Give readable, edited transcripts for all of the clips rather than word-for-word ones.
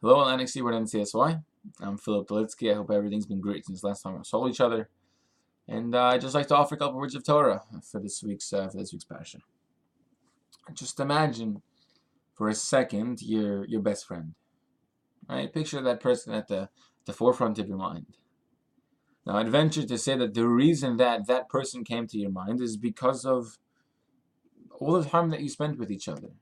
Hello, NXT, we're in CSY. I'm Phillip Dolitsky. I hope everything's been great since last time we saw each other. And I'd just like to offer a couple words of Torah for this week's Parshat. Just imagine for a second your best friend. Right? Picture that person at the forefront of your mind. Now, I'd venture to say that the reason that that person came to your mind is because of all the time that you spent with each other.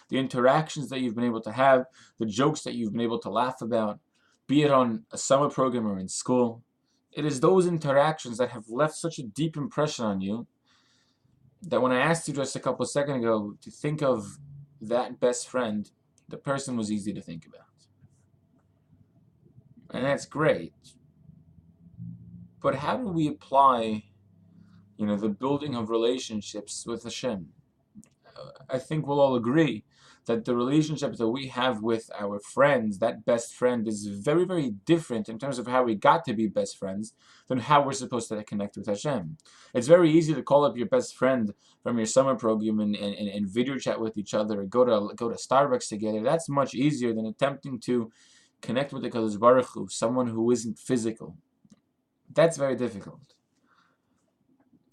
The interactions that you've been able to have, the jokes that you've been able to laugh about, be it on a summer program or in school. It is those interactions that have left such a deep impression on you that when I asked you just a couple of seconds ago to think of that best friend, the person was easy to think about. And that's great. But how do we apply, the building of relationships with Hashem? I think we'll all agree that the relationship that we have with our friends, that best friend, is very, very different in terms of how we got to be best friends than how we're supposed to connect with Hashem. It's very easy to call up your best friend from your summer program and video chat with each other or go to Starbucks together. That's much easier than attempting to connect with the Kadosh Baruch Hu, someone who isn't physical. That's very difficult.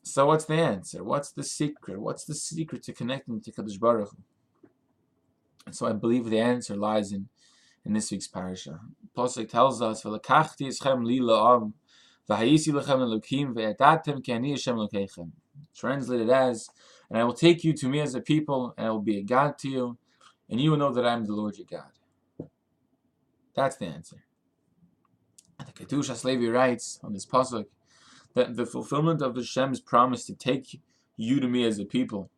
So what's the answer? What's the secret? What's the secret to connecting to Kadosh Baruch Hu? And so I believe the answer lies in this week's parasha. Pasuk tells us, "V'lekachti eschem li la'am, v'hayisi lechem elokim, ve'yadatem ki ani Hashem Elokeichem." Translated as, "And I will take you to me as a people, and I will be a God to you, and you will know that I am the Lord your God." That's the answer. And the Kedushas Levi writes on this pasuk that the fulfillment of Hashem's promise to take you to me as a people,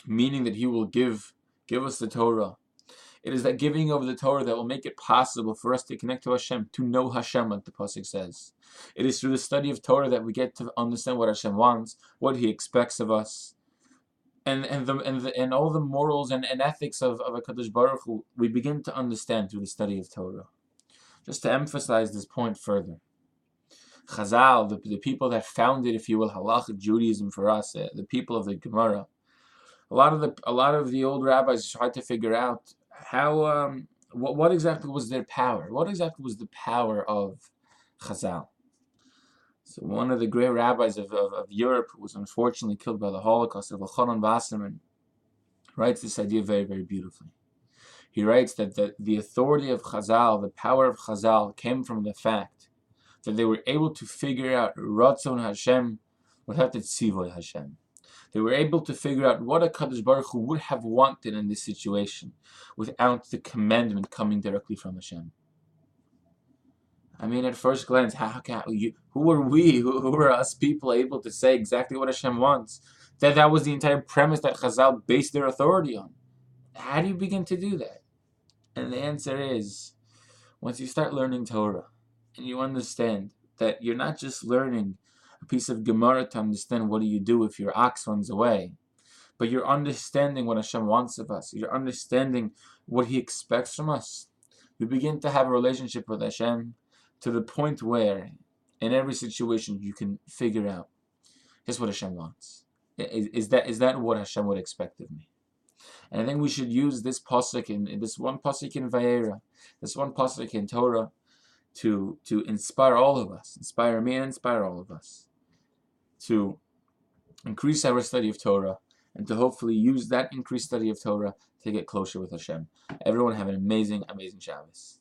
meaning that He will give us the Torah. It is that giving of the Torah that will make it possible for us to connect to Hashem, to know Hashem, like the pasuk says. It is through the study of Torah that we get to understand what Hashem wants, what He expects of us, and all the morals and ethics of a Kadosh Baruch Hu, we begin to understand through the study of Torah. Just to emphasize this point further, Chazal, the people that founded, if you will, Halachic Judaism for us, the people of the Gemara, a lot of the old rabbis tried to figure out how what exactly was their power. What exactly was the power of Chazal? So one of the great rabbis of Europe, who was unfortunately killed by the Holocaust, of Elchanan Wasserman, writes this idea very, very beautifully. He writes that the authority of Chazal, the power of Chazal, came from the fact that they were able to figure out Ratzon Hashem without the Tzivoy Hashem. They were able to figure out what a Kadosh Baruch Hu would have wanted in this situation without the commandment coming directly from Hashem. I mean, at first glance, who are we, who are us people able to say exactly what Hashem wants? That was the entire premise that Chazal based their authority on. How do you begin to do that? And the answer is, once you start learning Torah, and you understand that you're not just learning a piece of Gemara to understand what do you do if your ox runs away, but you're understanding what Hashem wants of us. You're understanding what He expects from us. You begin to have a relationship with Hashem to the point where, in every situation, you can figure out just what Hashem wants. Is that what Hashem would expect of me? And I think we should use this pasuk in this one pasuk in Vayera, this one pasuk in Torah, to inspire all of us, inspire me and inspire all of us, to increase our study of Torah, and to hopefully use that increased study of Torah to get closer with Hashem. Everyone have an amazing, amazing Shabbos.